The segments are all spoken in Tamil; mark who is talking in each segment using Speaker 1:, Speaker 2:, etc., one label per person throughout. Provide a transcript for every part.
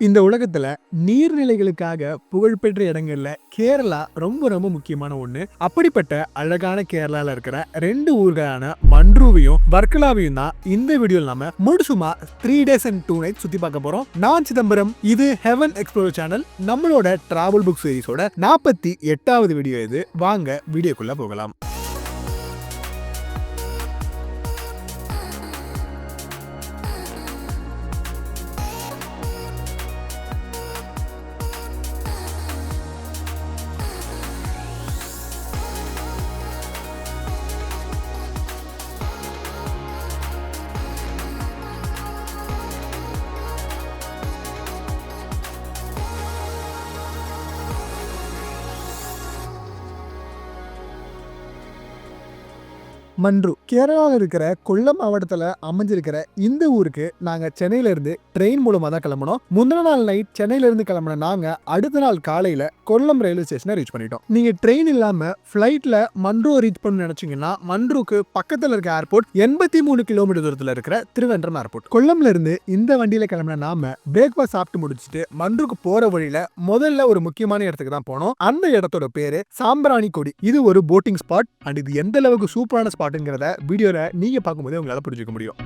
Speaker 1: இந்த உலகத்துல நீர்நிலைகளுக்காக புகழ்பெற்ற இடங்கள்ல கேரளா ரொம்ப ரொம்ப முக்கியமான ஒண்ணு. அப்படிப்பட்ட அழகான கேரளால இருக்கிற 2 ஊர்களான மன்ரூவையும் வர்க்கலாவையும் தான் இந்த வீடியோல நாம முழுசுமா 3 days and 2 nights சுத்தி பார்க்க போறோம். நான் சிதம்பரம், இது ஹெவன் எக்ஸ்ப்ளோரர் சேனல். நம்மளோட டிராவல் புக் சீரிஸோட 48வது வீடியோ இது. வாங்க வீடியோக்குள்ள போகலாம். மன்ரூ கேரளாவில் இருக்கிற கொல்லம் மாவட்டத்தில் அமைஞ்சிருக்கிற இந்த ஊருக்கு நாங்கள் சென்னையிலேருந்து ட்ரெயின் மூலமாக தான் கிளம்பணும். முந்தின நாள் நைட் சென்னையிலேருந்து கிளம்பின நாங்கள் அடுத்த நாள் காலையில் கொல்லம் ரயில்வே ஸ்டேஷனை ரீச் பண்ணிட்டோம். நீங்கள் ட்ரெயின் இல்லாமல் ஃப்ளைட்டில் மன்ரூ ரீச் பண்ணணும்னு நினச்சிங்கன்னா மன்ரூக்கு பக்கத்தில் இருக்க ஏர்போர்ட் 83 கிலோமீட்டர் தூரத்தில் இருக்கிற திருவென்றம் ஏர்போர்ட். கொல்லம்ல இருந்து இந்த வண்டியில் கிளம்பின நாம பிரேக்ஃபாஸ்ட் சாப்பிட்டு முடிச்சுட்டு மன்ரூக்கு போகிற வழியில் முதல்ல ஒரு முக்கியமான இடத்துக்கு தான் போனோம். அந்த இடத்தோட பேரு சாம்பிரானிக்கோடி. இது ஒரு போட்டிங் ஸ்பாட் அண்ட் இது எந்த அளவுக்கு சூப்பரான ஸ்பாட்டுங்கிறத வீடியோல நீங்க பார்க்கும்போது உங்களால புரிஞ்சுக்க முடியும்.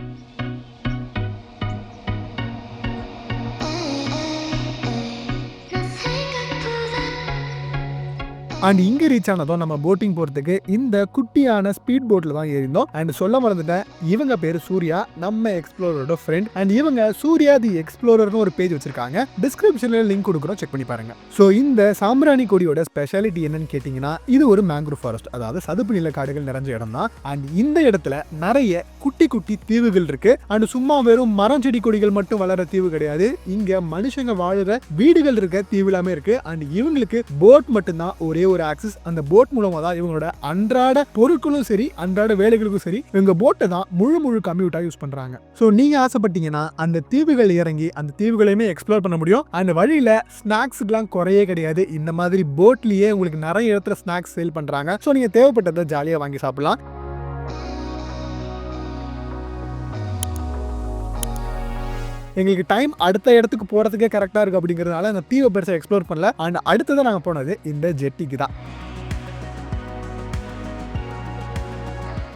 Speaker 1: அண்ட் இங்கே ரீச் ஆனதும் நம்ம போட்டிங் போகிறதுக்கு இந்த குட்டியான ஸ்பீட் போட்டில் தான் ஏறிந்தோம். அண்ட் சொல்ல மறந்துட்டேன், இவங்க பேர் சூர்யா, நம்ம எக்ஸ்ப்ளோரரோட ஃப்ரெண்ட். அண்ட் இவங்க சூர்யா தி எக்ஸ்ப்ளோரர்னு ஒரு பேஜ் வச்சிருக்காங்க. டிஸ்கிரிப்ஷனில் லிங்க் கொடுக்குறோம், செக் பண்ணி பாருங்க. ஸோ இந்த சாம்பிரானிக்கோடியோட ஸ்பெஷாலிட்டி என்னன்னு கேட்டிங்கன்னா, இது ஒரு மேங்க்ரோவ் ஃபாரஸ்ட், அதாவது சதுப்பு நில காடுகள் நிறைஞ்ச இடம் தான். அண்ட் இந்த இடத்துல நிறைய குட்டி குட்டி தீவுகள் இருக்கு. அண்ட் சும்மா வெறும் மரம் செடி கொடிகள் மட்டும் வளர தீவு கிடையாது, இங்க மனுஷங்க வாழுற வீடுகள் இருக்க தீவு எல்லாமே இருக்கு. அண்ட் இவங்களுக்கு போட் மட்டும்தான் ஒரே ஒரு ஆக்சஸ். அந்த போட் மூலமா தான் இவங்களோட அன்றாட பொருட்களும் சரி அன்றாட வேலைகளுக்கும் சரி இவங்க போட்டை தான் முழு கம்யூட்டா யூஸ் பண்றாங்க. சோ நீங்க ஆசைப்பட்டீங்கன்னா அந்த தீவுகள் இறங்கி அந்த தீவுகளையுமே எக்ஸ்ப்ளோர் பண்ண முடியும். அந்த வழியில ஸ்நாக்ஸ்க்குலாம் குறையே கிடையாது. இந்த மாதிரி போட்லயே உங்களுக்கு நிறைய இடத்துல ஸ்நாக்ஸ் சேல் பண்றாங்க. சோ நீங்க தேவைப்பட்டதை ஜாலியா வாங்கி சாப்பிடலாம். எங்களுக்கு டைம் அடுத்த இடத்துக்கு போகிறதுக்கே கரெக்டாக இருக்குது அப்படிங்கிறதுனால அந்த தீவை பெருசாக எக்ஸ்ப்ளோர் பண்ணல. அண்ட் அடுத்ததான் நாங்கள் போனது இந்த ஜெட்டிக்கு தான்.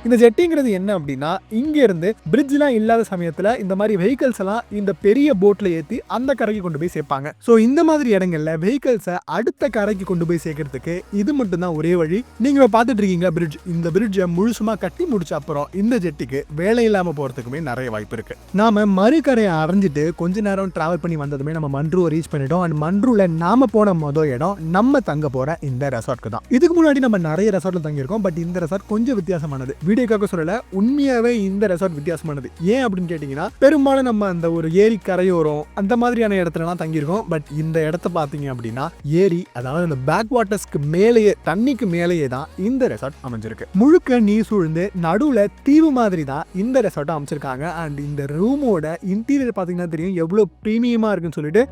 Speaker 1: இந்த ஜெட்டிங்கிறது என்ன அப்படின்னா, இங்கேருந்து பிரிட்ஜ்லாம் இல்லாத சமயத்தில் இந்த மாதிரி வெஹிக்கல்ஸ் எல்லாம் இந்த பெரிய போட்டில் ஏற்றி அந்த கரைக்கு கொண்டு போய் சேர்ப்பாங்க. ஸோ இந்த மாதிரி இடங்கள்ல வெஹிக்கல்ஸை அடுத்த கரைக்கு கொண்டு போய் சேர்க்கறதுக்கு இது மட்டும்தான் ஒரே வழி. நீங்கள் பார்த்துட்டு இருக்கீங்க பிரிட்ஜ். இந்த பிரிட்ஜை முழுசுமாக கட்டி முடிச்ச அப்புறம் இந்த ஜெட்டிக்கு வேலை இல்லாமல் போகிறதுக்குமே நிறைய வாய்ப்பு இருக்கு. நாம மறுக்கரையை அரைஞ்சிட்டு கொஞ்ச நேரம் டிராவல் பண்ணி வந்ததுமே நம்ம மன்ரூவை ரீச் பண்ணிட்டோம். அண்ட் மன்ரூவில் நாம போன மொதல் இடம் நம்ம தங்க போகிற இந்த ரெசார்ட்க்கு தான். இதுக்கு முன்னாடி நம்ம நிறைய ரெசார்ட்ல தங்கியிருக்கோம். பட் இந்த ரெசார்ட் கொஞ்சம் வித்தியாசமானது. வீடியோக்காக சொல்லல, உண்மையாவே இந்த ரெசார்ட் வித்தியாசமானது. ஏன் அப்படின்னு கேட்டீங்கன்னா, பெரும்பாலும் நம்ம அந்த ஒரு ஏரி கரையோரம் அந்த மாதிரியான இடத்துலலாம் தங்கியிருக்கோம். பட் இந்த இடத்த பார்த்தீங்க அப்படின்னா ஏரி, அதாவது அந்த பேக் வாட்டர்ஸ்க்கு மேலேயே, தண்ணிக்கு மேலேயே தான் இந்த ரெசார்ட் அமைஞ்சிருக்கு. முழுக்க நீர் சூழ்ந்து நடுவுல தீவு மாதிரி தான் இந்த ரெசார்ட் அமைச்சிருக்காங்க. அண்ட் இந்த ரூமோட இன்டீரியர் பார்த்தீங்கன்னா தெரியும் எவ்வளவு பிரீமியமா இருக்குன்னு சொல்லிட்டு.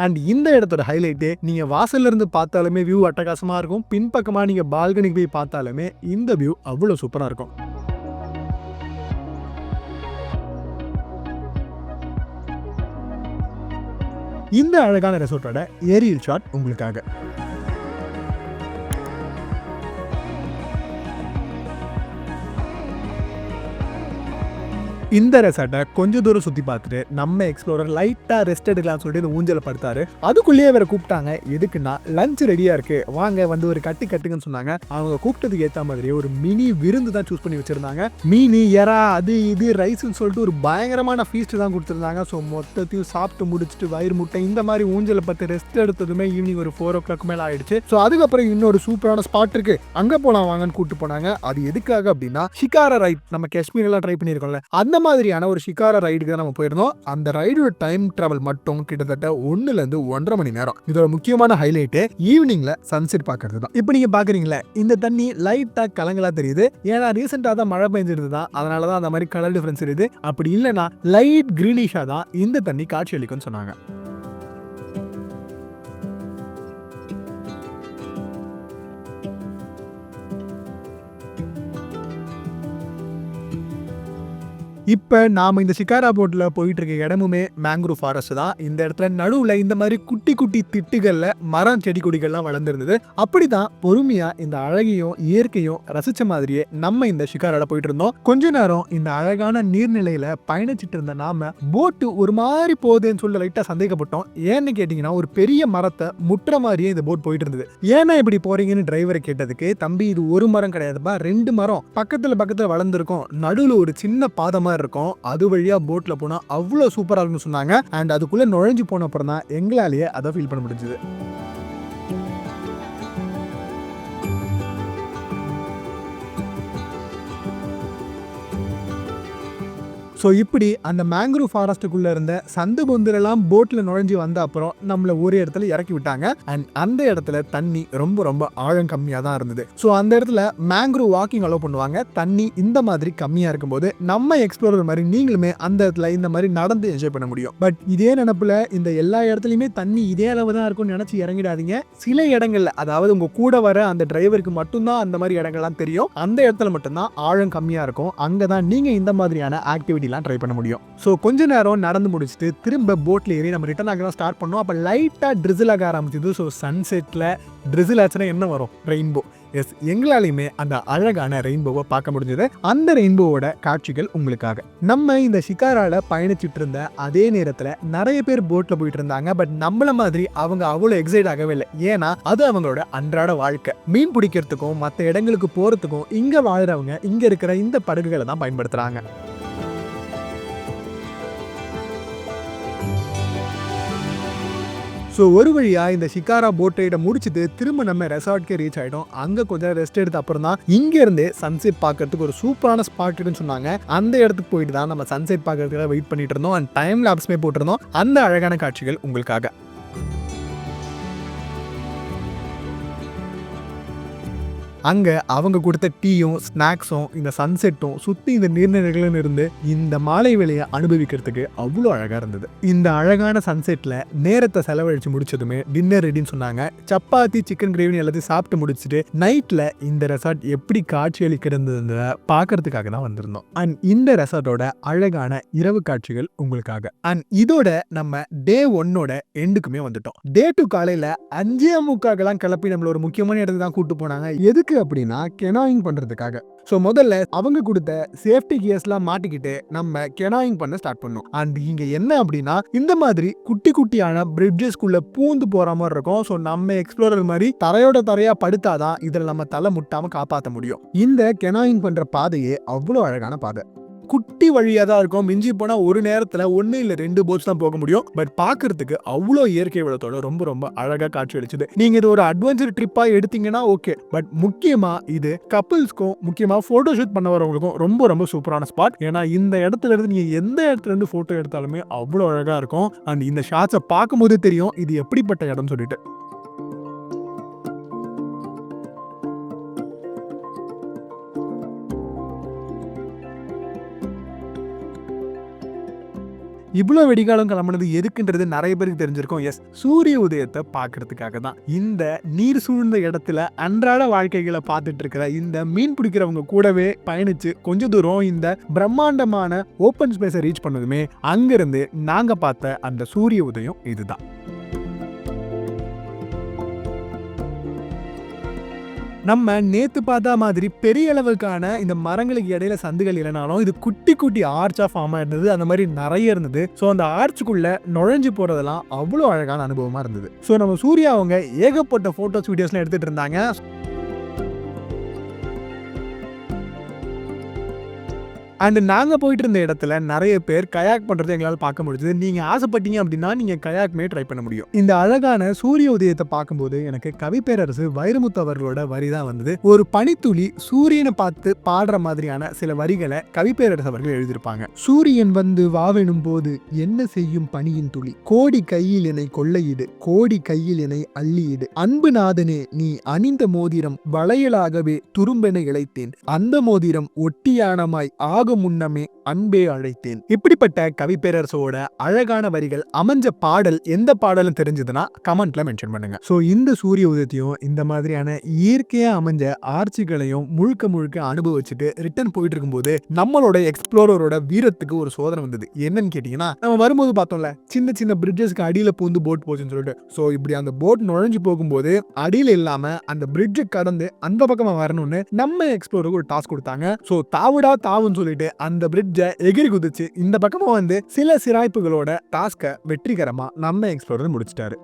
Speaker 1: அண்ட் இந்த இடத்தோட ஹைலைட்டு, நீங்க வாசல்ல இருந்து பார்த்தாலுமே வியூ அட்டகாசமா இருக்கும். பின்பக்கமா நீங்க பால்கனிக்கு போய் பார்த்தாலுமே இந்த வியூ அவ்வளவு சூப்பரா இருக்கும். இந்த அழகான ரெசார்ட்டோட ஏரியல் ஷாட் உங்களுக்காக. இந்த ரெசார்ட்டை கொஞ்சம் தூரம் சுற்றி பார்த்துட்டு நம்ம எக்ஸ்ப்ளோரர் லைட்டாக ரெஸ்ட் எடுக்கலாம்னு சொல்லிட்டு இந்த ஊஞ்சலை படுத்தாரு. அதுக்குள்ளேயே வேற கூப்பிட்டாங்க. எதுக்குன்னா லஞ்ச் ரெடியாக இருக்கு, வாங்க வந்து ஒரு கட்டுங்கன்னு சொன்னாங்க. அவங்க கூப்பிட்டதுக்கு ஏற்ற மாதிரி ஒரு மினி விருந்து தான் சூஸ் பண்ணி வச்சிருந்தாங்க. மீன், எறா, அது இது ரைஸ்ன்னு சொல்லிட்டு ஒரு பயங்கரமான ஃபீஸ்ட் தான் கொடுத்துருந்தாங்க. ஸோ மொத்தத்தையும் சாப்பிட்டு முடிச்சுட்டு வயிறு முட்டை இந்த மாதிரி ஊஞ்சலை பார்த்து ரெஸ்ட் எடுத்ததுமே ஈவினிங் ஒரு 4 o'clock மேலே ஆயிடுச்சு. ஸோ அதுக்கப்புறம் இன்னொரு சூப்பரான ஸ்பாட் இருக்கு, அங்கே போலாம் வாங்கன்னு கூப்பிட்டு போனாங்க. அது எதுக்காக அப்படின்னா, ஷிக்காரா ரைட் நம்ம காஷ்மீர்லாம் ட்ரை பண்ணியிருக்கோம்ல, அந்த மாதிரியான ஒரு ஷிக்காரா ரைடுக்கு தான் நம்ம போயிருந்தோம். அந்த ரைடோட டைம் டிராவல் மட்டும் கிட்டத்தட்ட 1 to 1.5 மணி நேரம். இதோட முக்கியமான ஹைலைட் ஈவினிங்ல சன்செட் பாக்குறது தான். இப்போ நீங்க பாக்குறீங்களா, இந்த தண்ணி லைட்டா கலங்களா தெரியுது. ஏன்னா ரீசெண்டா தான் மழை பெஞ்சிருது தான், அதனாலதான் அந்த மாதிரி கலர் டிஃபரன்ஸ் இருக்குது. அப்படி இல்லைன்னா லைட் கிரீனிஷா தான் இந்த தண்ணி காட்சி அளிக்கும்னு சொன்னாங்க. இப்ப நாம இந்த ஷிக்காரா போட்ல போயிட்டு இருக்க இடமுமே மேங்க்ரூவ் ஃபாரஸ்ட் தான். இந்த இடத்துல நடுவுல இந்த மாதிரி குட்டி குட்டி திட்டுகள்ல மரம் செடி கொடிகள்லாம் வளர்ந்துருந்தது. அப்படிதான் பொறுமையா இந்த அழகையும் இயற்கையும் ரசிச்ச மாதிரியே நம்ம இந்த ஷிக்காரால போயிட்டு இருந்தோம். கொஞ்ச நேரம் இந்த அழகான நீர்நிலையில பயணிச்சிட்டு இருந்த நாம போட்டு ஒரு மாதிரி போகுதுன்னு சொல்லி லைட்டா சந்தேகப்பட்டோம். ஏன்னு கேட்டீங்கன்னா ஒரு பெரிய மரத்தை முட்டுற மாதிரியே இந்த போட் போயிட்டு இருந்தது. ஏன்னா இப்படி போறீங்கன்னு டிரைவரை கேட்டதுக்கு, தம்பி இது ஒரு மரம் கிடையாதுப்பா, 2 மரம் பக்கத்துல வளர்ந்துருக்கும், நடுவுல ஒரு சின்ன பாதமா இருக்கும், அது வழியா போட்ல போனா அவ்வளவு சூப்பரா இருக்குன்னு சொன்னாங்க. அண்ட் அதுக்குள்ள நுழைஞ்சு போன அப்புறம் தான் எங்களாலேயே அதை ஃபீல் பண்ண முடிஞ்சது. ஸோ இப்படி அந்த மேங்க்ரூவ் ஃபாரஸ்ட்டுக்குள்ளே இருந்த சந்து பொந்துலெல்லாம் போட்டில் நுழைஞ்சி வந்த அப்புறம் நம்மளை ஒரு இடத்துல இறக்கி விட்டாங்க. அண்ட் அந்த இடத்துல தண்ணி ரொம்ப ரொம்ப ஆழம் கம்மியாக தான் இருந்தது. ஸோ அந்த இடத்துல மேங்க்ரூவ் வாக்கிங் அலோவ் பண்ணுவாங்க. தண்ணி இந்த மாதிரி கம்மியாக இருக்கும்போது நம்ம எக்ஸ்ப்ளோரர் மாதிரி நீங்களுமே அந்த இடத்துல இந்த மாதிரி நடந்து என்ஜாய் பண்ண முடியும். பட் இதே நினப்பில் இந்த எல்லா இடத்துலையுமே தண்ணி இதே அளவு தான் இருக்கும்னு நினச்சி இறங்கிடாதீங்க. சில இடங்கள்ல, அதாவது உங்கள் கூட வர அந்த டிரைவருக்கு மட்டும்தான் அந்த மாதிரி இடங்கள்லாம் தெரியும். அந்த இடத்துல மட்டும்தான் ஆழம் கம்மியாக இருக்கும். அங்கே தான் நீங்கள் இந்த மாதிரியான ஆக்டிவிட்டி ட்ரை பண்ண முடியும். சோ கொஞ்ச நேரம் நடந்து முடிச்சுட்டு திரும்ப போட்ல ஏறி நம்ம ரிட்டர்ன் ஆக ஸ்டார்ட் பண்ணோம். அப்ப லைட்டா ட்ரிசில் ஆக ஆரம்பிச்சது. ஸோ சன்செட்ல ட்ரிசில் ஆச்சுன்னா என்ன வரும்? ரெயின்போ. எஸ், எங்களாலையுமே அந்த அழகான ரெயின்போவை பார்க்க முடிஞ்சது. அந்த ரெயின்போவோட காட்சிகள் உங்களுக்காக. நம்ம இந்த ஷிக்காரால பயணிச்சுட்டு இருந்த அதே நேரத்துல நிறைய பேர் போட்ல போயிட்டு இருந்தாங்க. பட் நம்மள மாதிரி அவங்க அவ்வளவு எக்ஸைட் ஆகவே இல்லை. ஏன்னா அது அவங்களோட அன்றாட வாழ்க்கை. மீன் பிடிக்கிறதுக்கும் மற்ற இடங்களுக்கு போறதுக்கும் இங்க வாழ்றவங்க இங்க இருக்கிற இந்த படகுகளை தான் பயன்படுத்துறாங்க. ஸோ ஒரு வழியாக இந்த ஷிக்காரா போட் ரைடை முடிச்சுட்டு திரும்ப நம்ம ரெசார்ட்கே ரீச் ஆகிட்டோம். அங்கே கொஞ்சம் ரெஸ்ட் எடுத்த அப்புறம் தான் இங்கேருந்தே சன்செட் பார்க்கறதுக்கு ஒரு சூப்பரான ஸ்பாட் இருக்குன்னு சொன்னாங்க. அந்த இடத்துக்கு போயிட்டு தான் நம்ம சன்செட் பார்க்கறதுக்காக வெயிட் பண்ணிட்டு இருந்தோம். அண்ட் டைம் லாப்ஸ்மே போட்டிருந்தோம். அந்த அழகான காட்சிகள் உங்களுக்காக. அங்கே அவங்க கொடுத்த டீயும் ஸ்நாக்ஸும் இந்த சன்செட்டும் சுற்றி இந்த நீர்நிலைகளும் இருந்து இந்த மாலை வேலையை அனுபவிக்கிறதுக்கு அவ்வளோ அழகாக இருந்தது. இந்த அழகான சன்செட்டில் நேரத்தை செலவழித்து முடிச்சதுமே டின்னர் ரெடின்னு சொன்னாங்க. சப்பாத்தி, சிக்கன் கிரேவி எல்லாத்தையும் சாப்பிட்டு முடிச்சுட்டு நைட்டில் இந்த ரெசார்ட் எப்படி காட்சி அளிக்கிறது பார்க்கறதுக்காக தான் வந்திருந்தோம். அண்ட் இந்த ரெசார்ட்டோட அழகான இரவு காட்சிகள் உங்களுக்காக. அண்ட் இதோட நம்ம டே 1ஓட எண்டுக்குமே வந்துட்டோம். டே 2 காலையில் 5:45 கிளப்பி நம்மள ஒரு முக்கியமான இடத்துக்கு தான் கூட்டு போனாங்க. எதுக்கு அப்படின்னா கெனாயிங் பண்றதுக்காக. சோ முதல்ல அவங்க கொடுத்த சேஃப்டி கியர்ஸ்லாம் மாட்டிக்கிட்டு நம்ம கெனாயிங் பண்ண ஸ்டார்ட் பண்ணோம். அண்ட் இங்க என்ன அப்படின்னா இந்த மாதிரி குட்டி குட்டியான பிரிட்ஜஸ்குள்ள பூந்து போற மாதிரி இருக்கும். சோ நம்ம எக்ஸ்ப்ளோரர் மாதிரி தரையோட தரையா படுத்தாதான் இதுல நம்ம தலை முட்டாம காப்பாற்ற முடியும். இந்த கெனாயிங் பண்ற பாதையே அவ்வளவு அழகான பாதை. குட்டி வழியா தான் இருக்கும். மிஞ்சி போனா ஒரு நேரத்துல 1 இல்ல 2 போட்ஸ் தான் போக முடியும். பட் பாக்குறதுக்கு அவ்வளோ இயற்கை வளத்தோட ரொம்ப ரொம்ப அழகா காட்சி அளிச்சுது. நீங்க இது ஒரு அட்வென்ச்சர் ட்ரிப்பா எடுத்தீங்கன்னா ஓகே. பட் முக்கியமா இது கப்பிள்ஸ்க்கும், முக்கியமா போட்டோ ஷூட் பண்ண வரவங்களுக்கும் ரொம்ப ரொம்ப சூப்பரான ஸ்பாட். ஏன்னா இந்த இடத்துல இருந்து நீங்க எந்த இடத்துல இருந்து போட்டோ எடுத்தாலுமே அவ்வளோ அழகா இருக்கும். அண்ட் இந்த ஷாட்ஸை பார்க்கும் போது தெரியும் இது எப்படிப்பட்ட இடம் சொல்லிட்டு. இவ்வளோ வெடிகாலம் கிளம்புனது எதுக்குன்றது நிறைய பேருக்கு தெரிஞ்சிருக்கும். எஸ், சூரிய உதயத்தை பார்க்கறதுக்காக தான். இந்த நீர் சூழ்ந்த இடத்துல அன்றாட வாழ்க்கைகளை பார்த்துட்டு இருக்கிற இந்த மீன் பிடிக்கிறவங்க கூடவே பயணிச்சு கொஞ்ச தூரம் இந்த பிரம்மாண்டமான ஓப்பன் ஸ்பேஸை ரீச் பண்ணதுமே அங்கிருந்து நாங்க பார்த்த அந்த சூரிய உதயம் இதுதான். நம்ம நேத்து பார்த்தா மாதிரி பெரிய அளவுக்கான இந்த மரங்களுக்கு இடையில சந்துகள் இல்லைனாலும் இது குட்டி குட்டி ஆர்ச்சா ஃபார்மா இருந்தது. அந்த மாதிரி நிறைய இருந்தது. ஸோ அந்த ஆர்ச்சுக்குள்ள நுழைஞ்சு போறதெல்லாம் அவ்வளோ அழகான அனுபவமா இருந்தது. ஸோ நம்ம சூர்யா அவங்க ஏகப்பட்ட போட்டோஸ் வீடியோஸ்லாம் எடுத்துட்டு இருந்தாங்க. அண்ட் நாங்கள் போயிட்டு இருந்த இடத்துல நிறைய பேர் கயாக் பண்ணுறது எங்களால் பார்க்க முடியுது. நீங்கள் ஆசைப்பட்டீங்க அப்படின்னா நீங்கள் கயாக்மே ட்ரை பண்ண முடியும். இந்த அழகான சூரிய உதயத்தை பார்க்கும்போது எனக்கு கவிப்பேரரசு வைரமுத்து அவர்களோட வரி தான் வந்தது. ஒரு பனித்துளி சூரியனை பார்த்து பாடுற மாதிரியான சில வரிகளை கவிப்பேரரசு அவர்கள் எழுதியிருப்பாங்க. சூரியன் வந்து வாவெனும் போது என்ன செய்யும் பனியின் துளி, கோடி கையில் என்னை கொள்ளையிடு, கோடி கையில் என்னை அள்ளியிடு, அன்பு நாதனே நீ அணிந்த மோதிரம் வளையலாகவே துரும்பென இழைத்தேன், அந்த மோதிரம் ஒட்டியானமாய் ஆகும் முன்னமே அன்பே அழைத்தேன். இப்படிப்பட்ட கவிப்பேரரசோட அழகான வரிகள் அமைஞ்ச பாடல் எந்த பாடலும் தெரிஞ்சதுன்னா கமெண்ட்ல மென்ஷன் பண்ணுங்க. சோ இந்த சூரிய உதயத்தையும் இந்த மாதிரியான இயற்கையா அமைஞ்ச ஆர்ச்சிகளையும் முழுக்க முழுக்க அனுபவிச்சுட்டு ரிட்டர்ன் போயிட்டு இருக்கும்போது நம்மளோட எக்ஸ்ப்ளோரரோட வீரத்துக்கு ஒரு சோதனை வந்தது. என்னன்னு கேட்டீங்கன்னா, நம்ம வரும்போது பார்த்தோம்ல சின்ன சின்ன பிரிட்ஜஸ்க்கு அடியில பூந்து போட் போச்சுன்னு சொல்லிட்டு. சோ இப்படி அந்த போட் நுழைஞ்சு போகும்போது அடியில இல்லாம அந்த பிரிட்ஜை கடந்து அந்த பக்கமா வரணும்னு நம்ம எக்ஸ்ப்ளோருக்கு ஒரு டாஸ்க் கொடுத்தாங்க. சோ தாவுடா தாவுன்னு சொல்லிட்டு அந்த பிரிட்ஜை எகிரி குதிச்சு இந்த பக்கமா வந்து சில சிராய்ப்புகளோட டாஸ்கை வெற்றிகரமா நம்ம எக்ஸ்ப்ளோரர் முடிச்சிட்டாரு.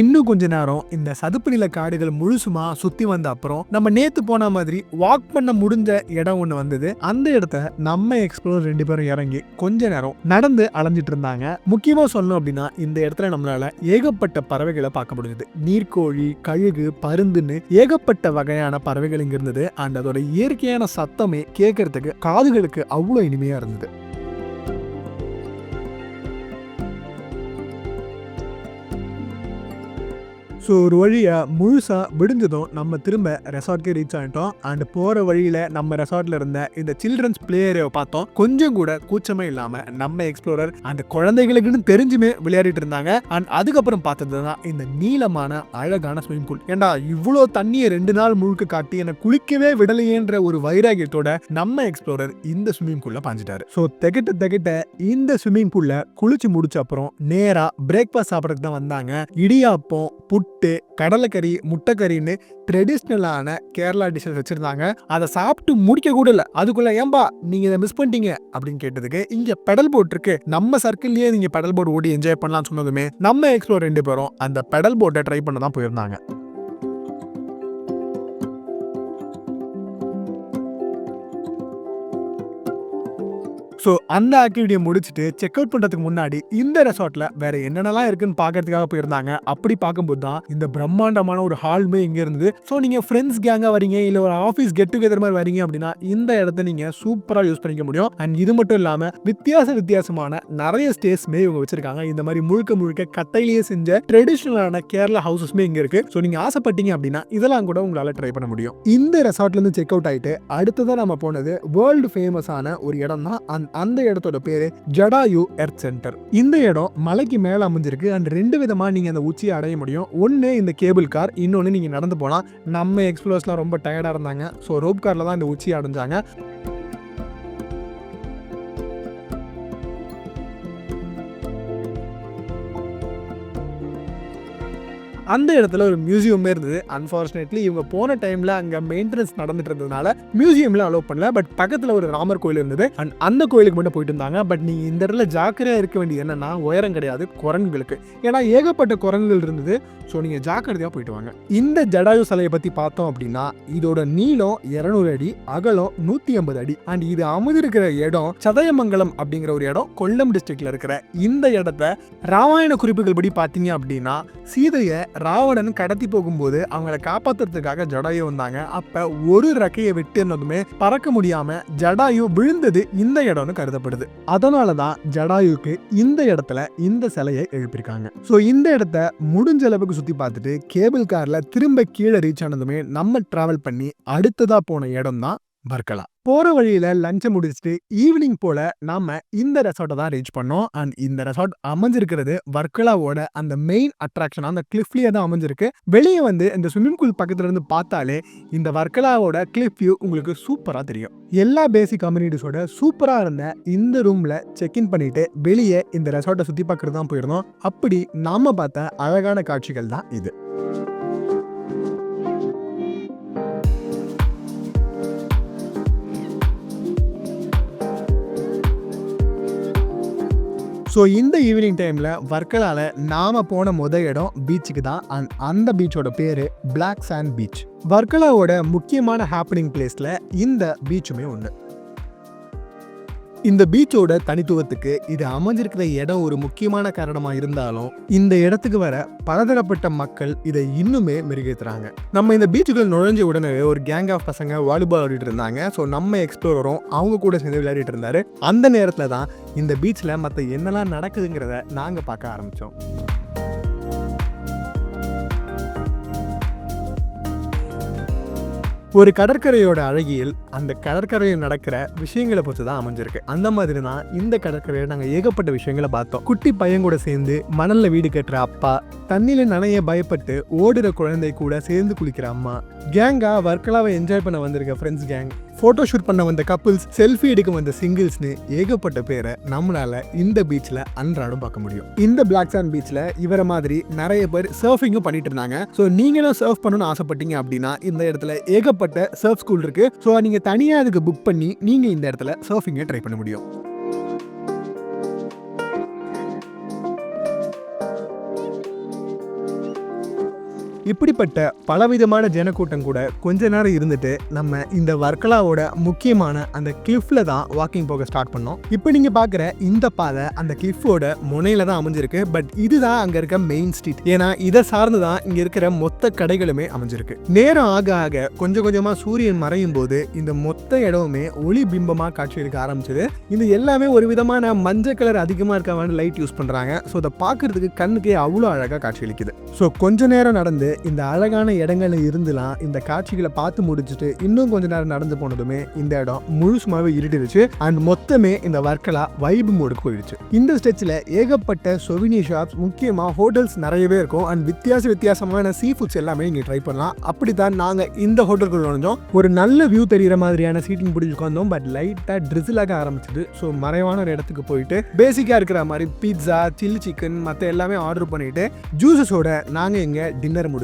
Speaker 1: இன்னும் கொஞ்ச நேரம் இந்த சதுப்பு நில காடுகள் முழுசுமா சுத்தி வந்த அப்புறம் நம்ம நேத்து போன மாதிரி வாக் பண்ண முடிஞ்ச இடம் ஒண்ணு வந்தது. அந்த இடத்த நம்ம எக்ஸ்ப்ளோர் 2 பேரும் இறங்கி கொஞ்ச நேரம் நடந்து அலைஞ்சிட்டு இருந்தாங்க. முக்கியமா சொல்லணும் அப்படின்னா இந்த இடத்துல நம்மளால ஏகப்பட்ட பறவைகளை பார்க்க முடிஞ்சது. நீர்க்கோழி, கழுகு, பருந்துன்னு ஏகப்பட்ட வகையான பறவைகள் இங்க இருந்தது. அண்ட் அதோட இயற்கையான சத்தமே கேட்கறதுக்கு காதுகளுக்கு அவ்வளவு இனிமையா இருந்தது. ஸோ ஒரு வழியா முழுசா விடிஞ்சதும் நம்ம திரும்ப ரெசார்ட்கே ரீச் ஆகிட்டோம். அண்ட் போற வழியில நம்ம ரெசார்ட்ல இருந்த இந்த சில்ட்ரன்ஸ் பிளே ஏரியாவை பார்த்தோம். கொஞ்சம் கூட கூச்சமே இல்லாம நம்ம எக்ஸ்ப்ளோரர் அந்த குழந்தைகளுக்குன்னு தெரிஞ்சுமே விளையாடிட்டு இருந்தாங்க. அண்ட் அதுக்கப்புறம் பார்த்ததுதான் இந்த நீளமான அழகான ஸ்விமிங் பூல். ஏண்டா இவ்வளோ தண்ணியை 2 நாள் முழுக்க காட்டி என்னை குளிக்கவே விடலையேன்ற ஒரு வைராகியத்தோட நம்ம எக்ஸ்ப்ளோரர் இந்த ஸ்விமிங் பூல்ல பாஞ்சிட்டாரு. ஸோ திகட்ட இந்த ஸ்விமிங் பூல்ல குளிச்சு முடிச்ச அப்புறம் நேரா பிரேக்ஃபாஸ்ட் சாப்பிட்றதுக்கு தான் வந்தாங்க. இடியாப்பம், புட்டு, கடலைக்கறி, முட்டைக்கறின்னு ட்ரெடிஷ்னலான கேரளா டிஷ்ஷஸ் வச்சிருந்தாங்க. அதை சாப்பிட்டு முடிக்க கூட இல்லை. அதுக்குள்ள ஏன்பா நீங்க இதை மிஸ் பண்ணிட்டீங்க அப்படின்னு கேட்டதுக்கு, இங்க பெடல் போட் இருக்கு, நம்ம சர்க்கிள்லயே நீங்க பெடல் போட் ஓடி என்ஜாய் பண்ணலாம்னு சொன்னதுமே நம்ம எக்ஸ்ப்ளோர் 2 பேரும் அந்த பெடல் போட்டை ட்ரை பண்ண தான் போயிருந்தாங்க. ஸோ அந்த ஆக்டிவிட்டியை முடிச்சுட்டு செக் அவுட் பண்ணுறதுக்கு முன்னாடி இந்த ரெசார்ட்ல வேற என்னென்னலாம் இருக்குன்னு பார்க்கறதுக்காக போயிருந்தாங்க. அப்படி பார்க்கும்போது தான் இந்த பிரம்மாண்டமான ஒரு ஹால்மே இங்கே இருந்தது. ஸோ நீங்கள் ஃப்ரெண்ட்ஸ் கேங்காக வரீங்க, இல்லை ஒரு ஆஃபீஸ் கெட் டுகெதர் மாதிரி வரீங்க அப்படின்னா இந்த இடத்த நீங்கள் சூப்பராக யூஸ் பண்ணிக்க முடியும். அண்ட் இது மட்டும் இல்லாமல் வித்தியாசமான நிறைய ஸ்டேஸ்மே இவங்க வச்சிருக்காங்க. இந்த மாதிரி முழுக்க கட்டையிலேயே செஞ்ச ட்ரெடிஷ்னலான கேரளா ஹவுசஸ்மே இங்கே இருக்கு. ஸோ நீங்கள் ஆசைப்பட்டீங்க அப்படின்னா இதெல்லாம் கூட உங்களால் ட்ரை பண்ண முடியும். இந்த ரெசார்ட்லேருந்து செக் அவுட் ஆகிட்டு அடுத்ததான் நம்ம போனது வேர்ல்டு ஃபேமஸான ஒரு இடம் தான். அந்த இடத்தோட பேரு ஜடாயு எர்த் சென்டர். இந்த இடம் மலைக்கு மேல அமைஞ்சிருக்கு. அண்ட் 2 விதமா நீங்க அந்த உச்சியை அடைய முடியும். ஒன்னு இந்த கேபிள் கார், இன்னொன்னு நீங்க நடந்து போனா. நம்ம எக்ஸ்ப்ளோரர்ஸ்லாம் ரொம்ப டயர்டா இருந்தாங்க. ஸோ ரோப் கார்ல தான் இந்த உச்சியை அடைஞ்சாங்க. அந்த இடத்துல ஒரு மியூசியமே இருந்தது. அன்ஃபார்ச்சுனேட்லி இவங்க போன டைம்ல அங்க மெயின்டெனன்ஸ் நடந்துட்டு இருந்ததுனால மியூசியம்ல அலோவ் பண்ணல. பட் பக்கத்துல ஒரு ராமர் கோயில் இருந்தது. அண்ட் அந்த கோயிலுக்கு மட்டும் போயிட்டு இருந்தாங்க. பட் நீங்க இந்த இடத்துல ஜாக்கிரதையா இருக்க வேண்டியது என்னன்னா, உயரம் கிடையாது குரங்குகளுக்கு. ஏன்னா ஏகப்பட்ட குரங்குகள் இருந்தது. ஸோ நீங்க ஜாக்கிரதையா போயிட்டு வாங்க. இந்த ஜடாயு சிலையை பத்தி பார்த்தோம் அப்படின்னா, இதோட நீளம் 200 அடி, அகலம் 150 அடி. அண்ட் இது அமைதிருக்கிற இடம் சதயமங்கலம் அப்படிங்கிற ஒரு இடம் கொல்லம் டிஸ்ட்ரிக்ட்ல இருக்கிற இந்த இடத்த ராமாயண குறிப்புகள் படி பார்த்தீங்க அப்படின்னா, சீதையை ராவணன் கடத்தி போகும்போது அவங்களை காப்பாத்துறதுக்காக ஜடாயு வந்தாங்க. அப்ப ஒரு ரெக்கையை வெட்டினதுமே பறக்க முடியாம ஜடாயு விழுந்தது இந்த இடம்னு கருதப்படுது. அதனாலதான் ஜடாயுக்கு இந்த இடத்துல இந்த சிலையை எழுப்பியிருக்காங்க. சோ இந்த இடத்த முடிஞ்ச அளவுக்கு சுத்தி பார்த்துட்டு கேபிள் கார்ல திரும்ப கீழே ரீச் ஆனதுமே நம்ம டிராவல் பண்ணி அடுத்ததா போன இடம் தான் வர்க்கலா. போற வழியில லஞ்சை முடிச்சுட்டு ஈவினிங் போல நாம இந்த ரெசார்ட்டை தான் ரீச் பண்ணோம். அண்ட் இந்த ரெசார்ட் அமைஞ்சிருக்கிறது வர்க்கலாவோட அந்த மெயின் அட்ராக்ஷன் அந்த கிளிஃப்லயே தான் அமைஞ்சிருக்கு. வெளியே வந்து இந்த ஸ்விம்மிங் பூல் பக்கத்துல இருந்து பார்த்தாலே இந்த வர்க்கலாவோட கிளிஃப் வியூ உங்களுக்கு சூப்பரா தெரியும். எல்லா பேசிக் கம்யூனிட்டிஸோட சூப்பரா இருந்த இந்த ரூம்ல செக் இன் பண்ணிட்டு வெளியே இந்த ரெசார்ட்டை சுத்தி பார்க்கறது தான் போயிருந்தோம். அப்படி நாம பார்த்த அழகான காட்சிகள் தான் இது. ஸோ இந்த ஈவினிங் டைமில் வர்க்கலால நாம போன இடம் பீச்சுக்கு தான். அந்த பீச்சோட பேரு பிளாக் சாண்ட் பீச். வர்க்கலாவோட முக்கியமான ஹாப்பனிங் பிளேஸ்ல இந்த பீச்சுமே ஒன்று. இந்த பீச்சோட தனித்துவத்துக்கு இது அமைஞ்சிருக்கிற இடம் ஒரு முக்கியமான காரணமா இருந்தாலும் இந்த இடத்துக்கு வர பலதரப்பட்ட மக்கள் இதை இன்னுமே மெருகேற்றுறாங்க. நம்ம இந்த பீச்சுக்குள்ள நுழைஞ்ச உடனே ஒரு கேங் ஆஃப் பசங்க வாலிபால் விளையாடிட்டு இருந்தாங்க. ஸோ நம்ம எக்ஸ்ப்ளோரரும் அவங்க கூட சேர்ந்து விளையாடிட்டு இருந்தாரு. அந்த நேரத்துல தான் இந்த பீச்ல மற்ற என்னெல்லாம் நடக்குதுங்கிறத நாங்க பார்க்க ஆரம்பிச்சோம். ஒரு கடற்கரையோட அழகியல் அந்த கடற்கரையில் நடக்கிற விஷயங்களை பொறுத்து தான் அமைஞ்சிருக்கு. அந்த மாதிரி தான் இந்த கடற்கரையில் நாங்கள் ஏகப்பட்ட விஷயங்களை பார்த்தோம். குட்டி பையன் கூட சேர்ந்து மணல்ல வீடு கட்டுற அப்பா, தண்ணியில நனைய பயப்பட்டு ஓடுற குழந்தை கூட சேர்ந்து குளிக்கிற அம்மா, கேங்கா வர்க்கலாவை என்ஜாய் பண்ண வந்திருக்க ஃப்ரெண்ட்ஸ் கேங், போட்டோ ஷூட் பண்ண வந்த கப்புள்ஸ், செல்ஃபி எடுக்க வந்த சிங்கிள்ஸ்னு ஏகப்பட்ட பேரை நம்மளால இந்த பீச்ல அன்றாடம் பார்க்க முடியும். இந்த பிளாக் சாண்ட் பீச்ல இவரை மாதிரி நிறைய பேர் சர்ஃபிங்கும் பண்ணிட்டு இருந்தாங்க. ஸோ நீங்களும் சர்ஃப் பண்ணணும்னு ஆசைப்பட்டீங்க அப்படின்னா இந்த இடத்துல ஏகப்பட்ட சர்ஃப் ஸ்கூல் இருக்கு. ஸோ நீங்க தனியா அதுக்கு புக் பண்ணி நீங்க இந்த இடத்துல சர்ஃபிங்கை ட்ரை பண்ண முடியும். இப்படிப்பட்ட பலவிதமான ஜனக்கூட்டம் கூட கொஞ்ச நேரம் இருந்துட்டு நம்ம இந்த வர்க்கலாவோட முக்கியமான அந்த கிளிஃப்ல தான் வாக்கிங் போக ஸ்டார்ட் பண்ணோம். இப்போ நீங்க பாக்குற இந்த பாதை அந்த கிளிஃபோட முனையில தான் அமைஞ்சிருக்கு. பட் இதுதான் அங்க இருக்க மெயின் ஸ்ட்ரீட். ஏன்னா இதை சார்ந்துதான் இங்க இருக்கிற மொத்த கடைகளுமே அமைஞ்சிருக்கு. நேரம் ஆக ஆக கொஞ்சம் கொஞ்சமா சூரியன் மறையும் போது இந்த மொத்த இடமுமே ஒளி பிம்பமா காட்சியளிக்க ஆரம்பிச்சது. இது எல்லாமே ஒரு விதமான மஞ்சள் கலர் அதிகமா இருக்க லைட் யூஸ் பண்றாங்க. ஸோ அதை பார்க்கறதுக்கு கண்ணுக்கே அவ்வளோ அழகா காட்சியளிக்குது. ஸோ கொஞ்ச நேரம் நடந்து இந்த அழகான இடங்கள்ல இருந்துலாம் இந்த காட்சிகளை பார்த்து முடிச்சுட்டு இன்னும் கொஞ்ச நேரம் நடந்து போனதுமே இந்த இடம் முழுசுமாவே இருட்டிருச்சு. அண்ட் மொத்தமே இந்த வர்க்கலா வைப் மோடுக்கு போயிடுச்சு. இந்த ஸ்டெச்சில் ஏகப்பட்ட சொவினியர் ஷாப்ஸ், முக்கியமா ஹோட்டல்ஸ் நிறையவே இருக்கும். அண்ட் வித்தியாசமான சீ ஃபுட்ஸ் எல்லாமே நீங்க ட்ரை பண்ணலாம். அப்படித்தான் நாங்க இந்த ஹோட்டலுக்கு நுழைஞ்சோம். ஒரு நல்ல வியூ தெரிகிற மாதிரியான சீட்டிங் பிடிச்சி உட்காந்தோம். பட் லைட்டா ட்ரிசில் ஆக ஆரம்பிச்சது. ஸோ மறைவான ஒரு இடத்துக்கு போயிட்டு பேசிக்கா இருக்கிற மாதிரி பீட்சா, சில்லி சிக்கன் மற்ற எல்லாமே ஆர்டர் பண்ணிட்டு ஜூஸஸோட நாங்க இங்க டின்னர் முடிச்சோம்.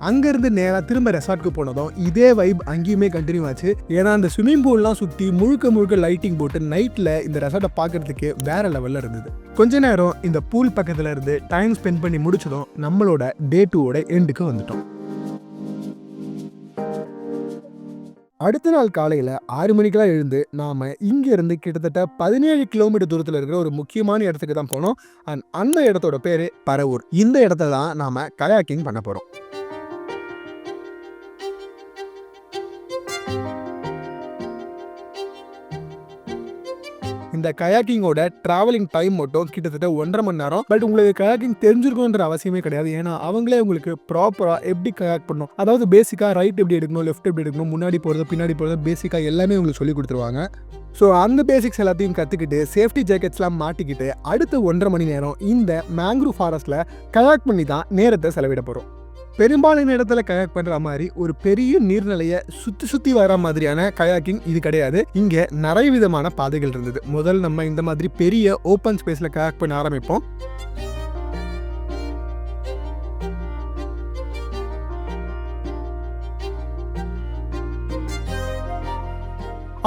Speaker 1: அங்கிருந்து நேரா திரும்ப ரெசார்ட்க்கு போனதும் இதே வைப் அங்கேயுமே கண்டினியூ ஆச்சு. ஏன்னா அந்த ஸ்விமிங் பூல்லாம் சுத்தி முழுக்க லைட்டிங் போட்டு நைட்ல இந்த ரெசார்ட்டை பார்க்கறதுக்கு வேற லெவல்ல இருந்தது. கொஞ்ச நேரம் இந்த பூல் பக்கத்துல இருந்து டைம் ஸ்பெண்ட் பண்ணி முடிச்சதும் நம்மளோட டே 2 எண்டுக்கு வந்துட்டோம். அடுத்த நாள் காலையில் 6 மணிக்கெல்லாம் எழுந்து நாம் இங்கேருந்து கிட்டத்தட்ட 17 கிலோமீட்டர் தூரத்தில் இருக்கிற ஒரு முக்கியமான இடத்துக்கு தான் போனோம். அண்ட் அந்த இடத்தோட பேர் பரவூர். இந்த இடத்துல தான் நாம் கயாக்கிங் பண்ண போகிறோம். இந்த கயாக்கிங்கோட டிராவலிங் டைம் மட்டும் கிட்டத்தட்ட 1.5 மணி நேரம். பட் உங்களுக்கு கயாக்கிங் தெரிஞ்சிருக்கும்ன்ற அவசியமே கிடையாது. ஏன்னா அவங்களே உங்களுக்கு ப்ராப்பரா எப்படி கயாக் பண்ணணும், அதாவது பேசிக்கா ரைட் எப்படி எடுக்கணும், லெஃப்ட் எப்படி எடுக்கணும், முன்னாடி போகிறது பின்னாடி போகிறது பேசிக்கா எல்லாமே உங்களுக்கு சொல்லி கொடுத்துருவாங்க. ஸோ அந்த பேசிக்ஸ் எல்லாத்தையும் கற்றுக்கிட்டு சேஃப்டி ஜாக்கெட்ஸ்லாம் மாட்டிக்கிட்டு அடுத்த 1.5 மணி நேரம் இந்த மேங்க்ரூவ் ஃபாரஸ்ட்டில் கயாக் பண்ணி தான் நேரத்தை செலவிட போகிறோம். பெரும்பாலான இடத்துல கயாக் பண்ற மாதிரி ஒரு பெரிய நீர்நிலையை சுத்தி வர மாதிரியான கயாக்கிங் இது கிடையாது. இங்க நிறைய விதமான பாதைகள் இருந்தது. முதல் நம்ம இந்த மாதிரி பெரிய ஓப்பன் ஸ்பேஸ்ல கயாக் பண்ண ஆரம்பிப்போம்.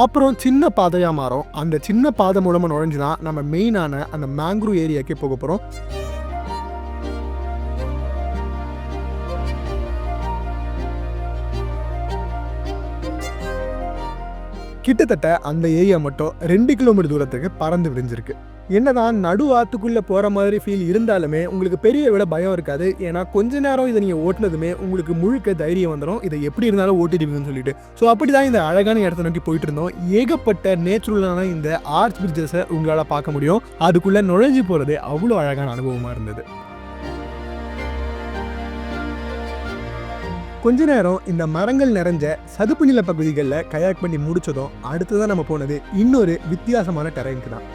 Speaker 1: அப்புறம் சின்ன பாதையா மாறும். அந்த சின்ன பாதை மூலமா நுழைஞ்சுதான் நம்ம மெயினான அந்த மேங்க்ரூவ் ஏரியாக்கே போக போறோம். கிட்டத்தட்ட அந்த ஏரியா மட்டும் 2 கிலோமீட்டர் தூரத்துக்கு பறந்து விரிஞ்சிருக்கு. என்னதான் நடு ஆத்துக்குள்ள போற மாதிரி ஃபீல் இருந்தாலுமே உங்களுக்கு பெரிய விட பயம் இருக்காது. ஏன்னா கொஞ்ச நேரம் இதை நீங்க ஓட்டினதுமே உங்களுக்கு முழுக்க தைரியம் வந்துடும், இதை எப்படி இருந்தாலும் ஓட்டிடுவீங்கன்னு சொல்லிட்டு. ஸோ அப்படிதான் இந்த அழகான இடத்த நோக்கி போயிட்டு இருந்தோம். ஏகப்பட்ட நேச்சுரலான இந்த ஆர்ச் பிரிட்ஜஸை உங்களால் பார்க்க முடியும். அதுக்குள்ள நுழைஞ்சு போறது அவ்வளோ அழகான அனுபவமா இருந்தது. கொஞ்ச நேரம் இந்த மரங்கள் நிறைஞ்ச சதுப்பு நில பகுதிகளில் கயாக் பண்ணி முடிச்சதும் அடுத்ததான் நம்ம போனது இன்னொரு வித்தியாசமான டெரைனுக்கு தான்.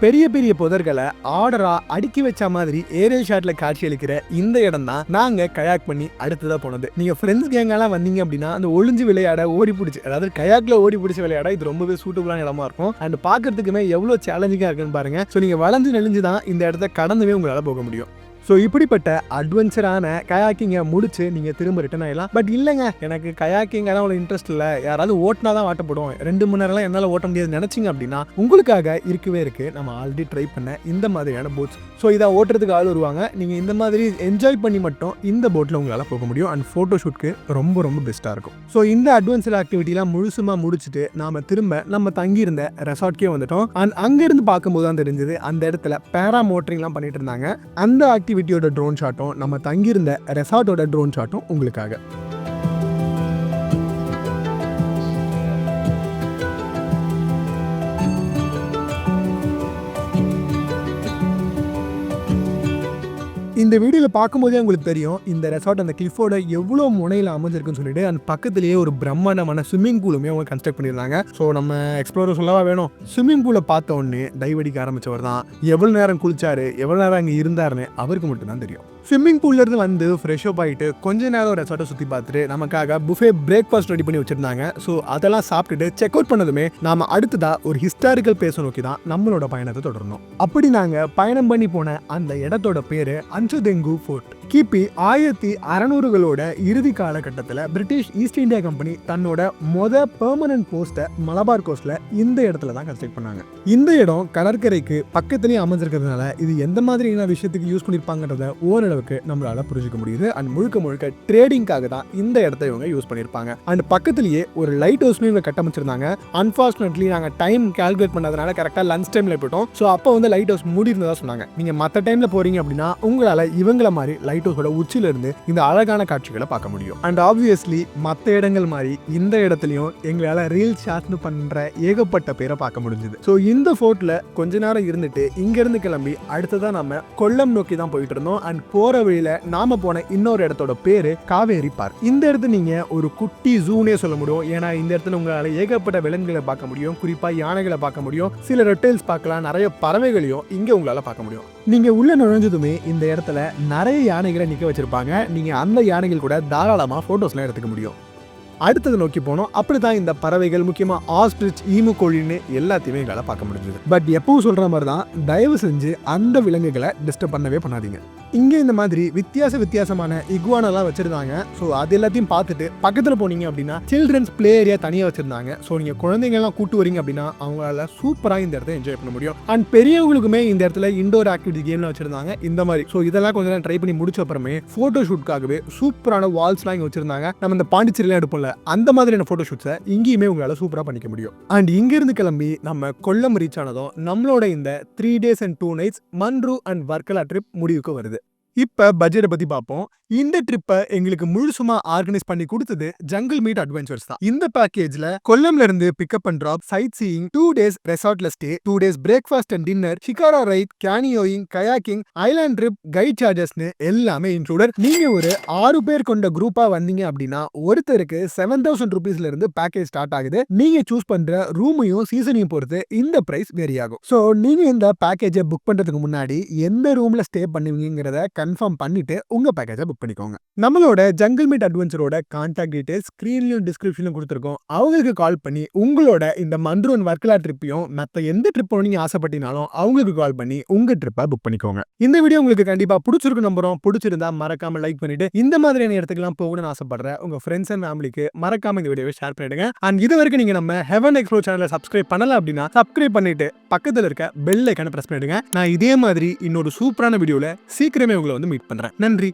Speaker 1: பெரிய பெரிய புதர்களை ஆர்டரா அடுக்கி வச்ச மாதிரி ஏரியல் ஷாட்ல காட்சி அளிக்கிற இந்த இடம் தான் நாங்க கயாக் பண்ணி அடுத்ததா போனது. நீங்க ஃப்ரெண்ட்ஸ் கேங்கெல்லாம் வந்தீங்க அப்படின்னா அந்த ஒளிஞ்சு விளையாட ஓடி பிடிச்சி, அதாவது கயாக்ல ஓடி பிடிச்சி விளையாட இது ரொம்பவே சூட்டபுளான இடமா இருக்கும். அண்ட் பாக்குறதுக்குமே எவ்வளவு சேலஞ்சிங்கா இருக்குன்னு பாருங்க. ஸோ நீங்க வளைஞ்சு நெளிஞ்சு தான் இந்த இடத்த கடந்துவே உங்களால போக முடியும். ஸோ இப்படிப்பட்ட அட்வென்ச்சரான கயாக்கிங்கை முடிச்சு நீங்கள் திரும்ப ரிட்டர்ன் ஆகிடலாம். பட் இல்லைங்க, எனக்கு கயாக்கிங் அவ்வளோ இன்ட்ரெஸ்ட் இல்லை, யாராவது ஓட்டினா தான் வாட்டப்படும், 2 மணி நேரம்லாம் என்னால் ஓட்ட முடியாது நினச்சிங்க அப்படின்னா உங்களுக்காக இருக்கவே இருக்குது நம்ம ஆல்ரெடி ட்ரை பண்ண இந்த மாதிரியான போட்ஸ். ஸோ இதை ஓட்டுறதுக்கு ஆள் வருவாங்க. நீங்கள் இந்த மாதிரி என்ஜாய் பண்ணி மட்டும் இந்த போட்டில் உங்களால் போக முடியும். அண்ட் ஃபோட்டோ ஷூட்க்கு ரொம்ப ரொம்ப பெஸ்ட்டாக இருக்கும். ஸோ இந்த அட்வென்ச்சர் ஆக்டிவிட்டிலாம் முழுசுமாக முடிச்சுட்டு நாம் திரும்ப நம்ம தங்கியிருந்த ரெசார்ட்கே வந்துட்டோம். அண்ட் அங்கேருந்து பார்க்கும்போது தான் தெரிஞ்சது அந்த இடத்துல பேரா மோட்டரிங்லாம் பண்ணிட்டு இருந்தாங்க. அந்த ஆக்டிவிட்டியோட ட்ரோன் ஷாட்டும் நம்ம தங்கியிருந்த ரெசார்ட்டோட ட்ரோன் ஷாட்டும் உங்களுக்காக. இந்த வீடியோவில் பார்க்கும்போதே உங்களுக்கு தெரியும் இந்த ரெசார்ட் அந்த கிளிஃபோட எவ்வளோ முனையில் அமைஞ்சிருக்குன்னு சொல்லிட்டு. அந்த பக்கத்துலேயே ஒரு பிரம்மாண்டமான ஸ்விம்மிங் பூலுமே அவங்க கன்ஸ்ட்ரக்ட் பண்ணியிருந்தாங்க. ஸோ நம்ம எக்ஸ்ப்ளோரர் சொல்லவா வேணும், ஸ்விம்மிங் பூலை பார்த்த உடனே டைவ் அடிக்க ஆரம்பித்தவர் தான். எவ்வளோ நேரம் குளிச்சாரு, எவ்வளோ நேரம் அங்கே இருந்தாருன்னு அவருக்கு மட்டும்தான் தெரியும். ஸ்விம்மிங் பூல்லேருந்து வந்து ஃப்ரெஷ் அப் ஆகிட்டு கொஞ்ச நேரம் ரெசார்ட்டை சுற்றி பார்த்துட்டு நமக்காக புஃபே பிரேக்ஃபாஸ்ட் ரெடி பண்ணி வச்சுருந்தாங்க. ஸோ அதெல்லாம் சாப்பிட்டுட்டு செக் அவுட் பண்ணதுமே நாம் அடுத்ததாக ஒரு ஹிஸ்டாரிக்கல் பிளேஸை நோக்கி தான் நம்மளோட பயணத்தை தொடரணும். அப்படி நாங்கள் பயணம் பண்ணி போன அந்த இடத்தோட பேர் அஞ்சதெங்கு ஃபோர்ட். கிபி 1600களோட இறுதி காலகட்டத்தில் பிரிட்டிஷ் ஈஸ்ட் இந்தியா கம்பெனி தன்னோட பெர்மனன்ட் போஸ்ட்டை மலபார் கோஸ்ட்ல இந்த இடத்துல தான் கன்ஸ்ட்ரக்ட் பண்ணாங்க. இந்த இடம் கடற்கரைக்கு பக்கத்துலேயே அமைஞ்சிருக்கிறதுனால இது எந்த மாதிரியான விஷயத்துக்கு யூஸ் பண்ணியிருப்பாங்கன்றத ஓரளவுக்கு நம்மளால புரிஞ்சுக்க முடியுது. அண்ட் முழுக்க ட்ரேடிங்காக தான் இந்த இடத்த இவங்க யூஸ் பண்ணியிருப்பாங்க. அண்ட் பக்கத்துலேயே ஒரு லைட் ஹவுஸ்மே இவங்க கட்டமைச்சிருந்தாங்க. அன்பார்ச்சுனேட்லி நாங்கள் டைம் கால்குலேட் பண்ணதுனால கரெக்டாக லஞ்ச் டைமில் போயிட்டோம். ஸோ அப்போ வந்து லைட் ஹவுஸ் மூடி இருந்ததா சொன்னாங்க. நீங்கள் மற்ற டைமில் போறீங்க அப்படின்னா உங்களால் இவங்கள மாதிரி லைட் ஹவுஸோட உச்சில இருந்து இந்த அழகான காட்சிகளை பார்க்க முடியும். அண்ட் ஆப்வியஸ்லி மற்ற இடங்கள் மாதிரி இந்த இடத்துலையும் எங்களால் ரீல் ஷாட்னு பண்ற ஏகப்பட்ட பேரை பார்க்க முடிஞ்சது. ஸோ இந்த ஃபோர்ட்ல கொஞ்ச நேரம் இருந்துட்டு இங்கிருந்து கிளம்பி அடுத்ததான் நம்ம கொல்லம் நோக்கி தான் போயிட்டு இருந்தோம். அண்ட் போற வழியில நாம போன இன்னொரு இடத்தோட பேரு காவேரி பார்க். இந்த இடத்துல நீங்க ஒரு குட்டி ஜூனே சொல்ல முடியும். ஏன்னா இந்த இடத்துல உங்களால ஏகப்பட்ட விலங்குகளை பார்க்க முடியும், குறிப்பா யானைகளை பார்க்க முடியும், சில ரெப்டைல்ஸ் பார்க்கலாம், நிறைய பறவைகளையும் இங்க உங்களால பார்க்க முடியும். நீங்க உள்ள நுழைஞ்சதுமே இந்த இடத்துல நிறைய யானைகளை நிக்க வச்சிருப்பாங்க. நீங்க அந்த யானைகள் கூட தாராளமா போட்டோஸ்லாம் எடுத்துக்க முடியும். அடுத்தது நோக்கி போனோம். அப்படிதான் இந்த பறவைகள், முக்கியமா ஆஸ்ட்ரிச், ஈமு கோழின்னு எல்லாத்தையுமே எங்களால் பார்க்க முடிஞ்சது. பட் எப்பவும் சொல்ற மாதிரி தான், தயவு செஞ்சு அந்த விலங்குகளை டிஸ்டர்ப் பண்ணவே பண்ணாதீங்க. இங்கே இந்த மாதிரி வித்தியாசமான இகுவானெல்லாம் வச்சிருந்தாங்க. ஸோ அது எல்லாத்தையும் பார்த்துட்டு பக்கத்தில் போனீங்க அப்படின்னா சில்ட்ரன்ஸ் பிளே ஏரியா தனியாக வச்சிருந்தாங்க. ஸோ நீங்கள் குழந்தைங்கள்லாம் கூட்டு வரீங்க அப்படின்னா அவங்களால சூப்பராக இந்த இடத்த என்ஜாய் பண்ண முடியும். அண்ட் பெரியவங்களுக்குமே இந்த இடத்துல இண்டோர் ஆக்டிவிட்டி கேம்லாம் வச்சிருந்தாங்க இந்த மாதிரி. ஸோ இதெல்லாம் கொஞ்சம் நேரம் ட்ரை பண்ணி முடிச்ச அப்புறமே ஃபோட்டோ ஷூட்காகவே சூப்பரான வால்ஸ்லாம் இங்கே வச்சிருந்தாங்க. நம்ம இந்த பாண்டிச்சேரிலாம் எடுப்போம்ல, அந்த மாதிரியான ஃபோட்டோ ஷூட்ஸை இங்கேயுமே உங்களால் சூப்பராக பண்ணிக்க முடியும். அண்ட் இங்கிருந்து கிளம்பி நம்ம கொல்லம் ரீச் ஆனதும் நம்மளோட இந்த 3 days and 2 nights Munroe and Varkala trip முடிவுக்கு வருது. இப்ப பட்ஜெட்டை பத்தி பார்ப்போம். இந்த ட்ரிப்பை எங்களுக்கு முழுசுமா ஆர்கனைஸ் பண்ணி கொடுத்தது ஜங்கிள் மீட் அட்வென்ச்சர்ஸ் தான். இந்த பேக்கேஜ்ல கொல்லம்ல இருந்து pickup and drop, sightseeing, 2 days ரெசார்ட்ல stay, 2 days breakfast and dinner, shikara ride, canoeing, kayaking, island trip, guide சார்ஜஸ்னு எல்லாமே இன்க்ளூடட். நீங்க ஒரு 6 பேர் கொண்ட குரூப்பா வந்தீங்க அப்படின்னா ஒருத்தருக்கு 7,000 rupeesல இருந்து பேக்கேஜ் ஸ்டார்ட் ஆகுது. நீங்க சூஸ் பண்ற ரூமையும் சீசனையும் பொறுத்து இந்த பிரைஸ் வேரி ஆகும். சோ நீங்க இந்த பேக்கேஜை புக் பண்றதுக்கு முன்னாடி எந்த ரூம்ல ஸ்டே பண்ணுவீங்கிறத கன்ஃபார்ம் பண்ணிட்டு உங்க பேக்கேஜை புக் பண்ணிக்கோங்க. நம்மளோட ஜங்கிள் மீட் அட்வென்ச்சரோட கான்டாக்ட் டீடைல்ஸ் ஸ்கிரீன்லயும் டிஸ்கிரிப்ஷன்லயும் கொடுத்துருக்கோம். அவங்களுக்கு கால் பண்ணி உங்களோட இந்த மன்ரூ அண்ட் வர்க்கலா ட்ரிப்பையும் மற்ற எந்த ட்ரிப் நீங்க ஆசைப்பட்டீங்கனாலும் அவங்களுக்கு கால் பண்ணி உங்க ட்ரிப்பை புக் பண்ணிக்கோங்க. இந்த வீடியோ உங்களுக்கு கண்டிப்பா பிடிச்சிருக்கு நம்புறோம். பிடிச்சிருந்தா மறக்காம லைக் பண்ணிட்டு இந்த மாதிரியான இடத்துக்குலாம் போகணும்னு ஆசைப்படுற உங்க ஃப்ரெண்ட்ஸ் அண்ட் ஃபேமிலிக்கு மறக்காம இந்த வீடியோவை ஷேர் பண்ணிடுங்க. அண்ட் இது வரைக்கும் நீங்க நம்ம ஹெவன் எக்ஸ்ப்ளோர் சேனலை சப்ஸ்கிரைப் பண்ணல அப்படின்னா சப்ஸ்கிரைப் பண்ணிட்டு பக்கத்துல இருக்க பெல் ஐகானை பிரஸ் பண்ணிடுங்க. நான் இதே மாதிரி இன்னொரு சூப்பரான வீடியோல சீக்கிரமே உங்களை வந்து மீட் பண்றேன். நன்றி.